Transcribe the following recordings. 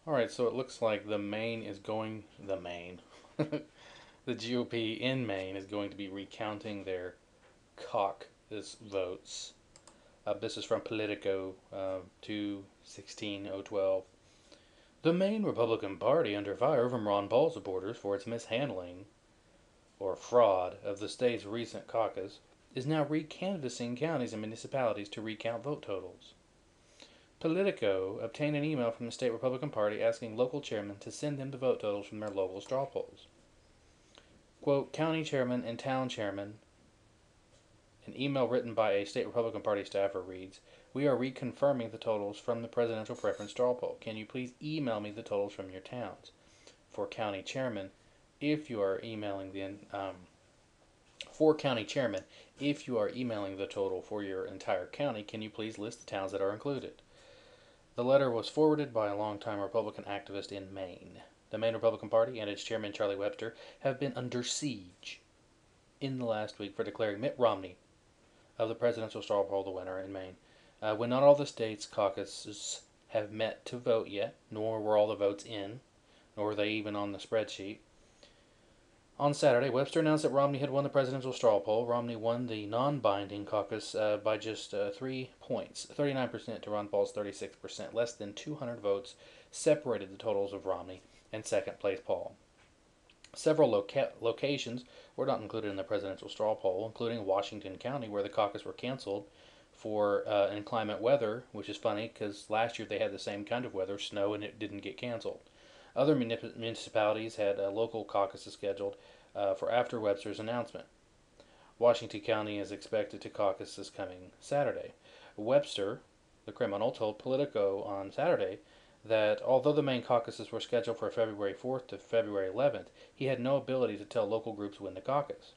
All right, so it looks like the GOP in Maine is going to be recounting their caucus votes. This is from Politico, 2/16/012. The Maine Republican Party under fire from Ron Paul supporters for its mishandling or fraud of the state's recent caucus is now recanvassing counties and municipalities to recount vote totals. Politico obtained an email from the state Republican Party asking local chairmen to send them the vote totals from their local straw polls. Quote, county chairman and town chairman. An email written by a state Republican Party staffer reads, we are reconfirming the totals from the presidential preference straw poll. Can you please email me the totals from your towns? For county chairman, if you are emailing the total for your entire county, can you please list the towns that are included? The letter was forwarded by a longtime Republican activist in Maine. The Maine Republican Party and its chairman, Charlie Webster, have been under siege in the last week for declaring Mitt Romney of the presidential straw poll the winner in Maine. When not all the state's caucuses have met to vote yet, nor were all the votes in, nor were they even on the spreadsheet. On Saturday, Webster announced that Romney had won the presidential straw poll. Romney won the non-binding caucus by just 3 points, 39% to Ron Paul's 36%. Less than 200 votes separated the totals of Romney and second-place Paul. Several locations were not included in the presidential straw poll, including Washington County, where the caucus were canceled for inclement weather, which is funny because last year they had the same kind of weather, snow, and it didn't get canceled. Other municipalities had local caucuses scheduled for after Webster's announcement. Washington County is expected to caucus this coming Saturday. Webster, the criminal, told Politico on Saturday that although the main caucuses were scheduled for February 4th to February 11th, he had no ability to tell local groups when to caucus.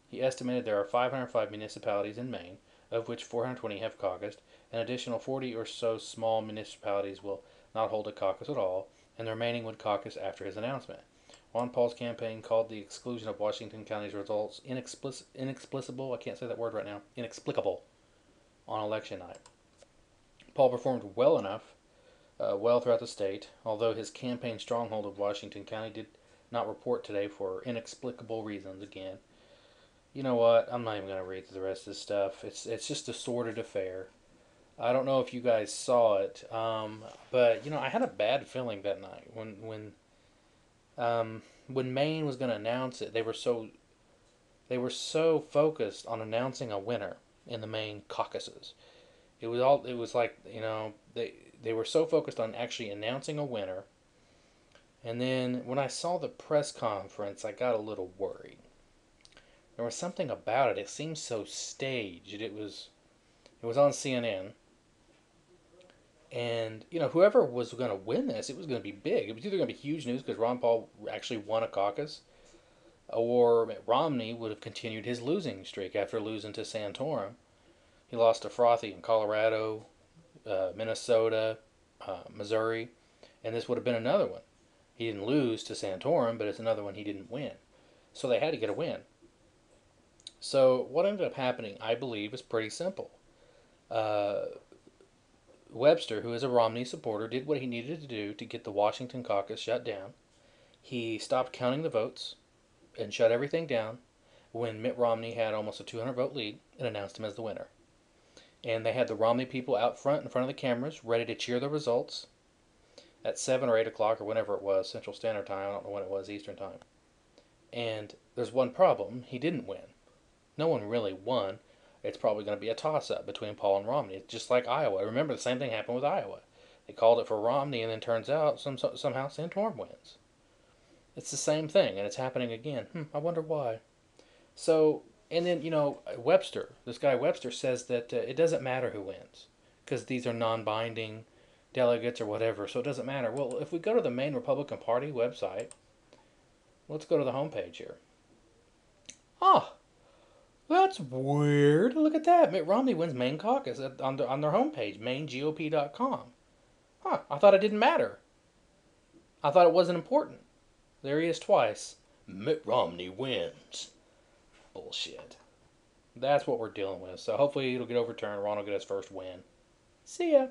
He estimated there are 505 municipalities in Maine, of which 420 have caucused. An additional 40 or so small municipalities will not hold a caucus at all, and the remaining would caucus after his announcement. Ron Paul's campaign called the exclusion of Washington County's results inexplicable, I can't say that word right now, inexplicable, on election night. Paul performed well throughout the state, although his campaign stronghold of Washington County did not report today for inexplicable reasons again. You know what? I'm not even going to read the rest of this stuff. It's just a sordid affair. I don't know if you guys saw it, but I had a bad feeling that night when Maine was going to announce it. They were so focused on announcing a winner in the Maine caucuses. It was like they were so focused on actually announcing a winner, and then when I saw the press conference, I got a little worried. There was something about it. It seemed so staged. It was on CNN, and whoever was going to win this, it was going to be big. It was either going to be huge news because Ron Paul actually won a caucus, or Mitt Romney would have continued his losing streak after losing to Santorum. He lost to Frothy in Colorado, Minnesota, Missouri, and this would have been another one. He didn't lose to Santorum, but it's another one he didn't win. So they had to get a win. So what ended up happening, I believe, is pretty simple. Uh, Webster, who is a Romney supporter, did what he needed to do to get the Washington caucus shut down. He stopped counting the votes and shut everything down when Mitt Romney had almost a 200 vote lead and announced him as the winner. And they had the Romney people out front in front of the cameras ready to cheer the results at 7 or 8 o'clock or whenever it was, Central Standard Time. I don't know when it was, Eastern Time. And there's one problem. He didn't win. No one really won. It's probably going to be a toss-up between Paul and Romney. It's just like Iowa. Remember, the same thing happened with Iowa. They called it for Romney, and then turns out somehow Santorum wins. It's the same thing, and it's happening again. I wonder why. So, and then, Webster, this guy Webster says that it doesn't matter who wins because these are non-binding delegates or whatever, so it doesn't matter. Well, if we go to the Maine Republican Party website, let's go to the homepage here. Ah, that's weird. Look at that. Mitt Romney wins Maine caucus on their homepage, MaineGOP.com. Huh, I thought it didn't matter. I thought it wasn't important. There he is twice. Mitt Romney wins. Bullshit. That's what we're dealing with. So hopefully it'll get overturned. Ron will get his first win. See ya.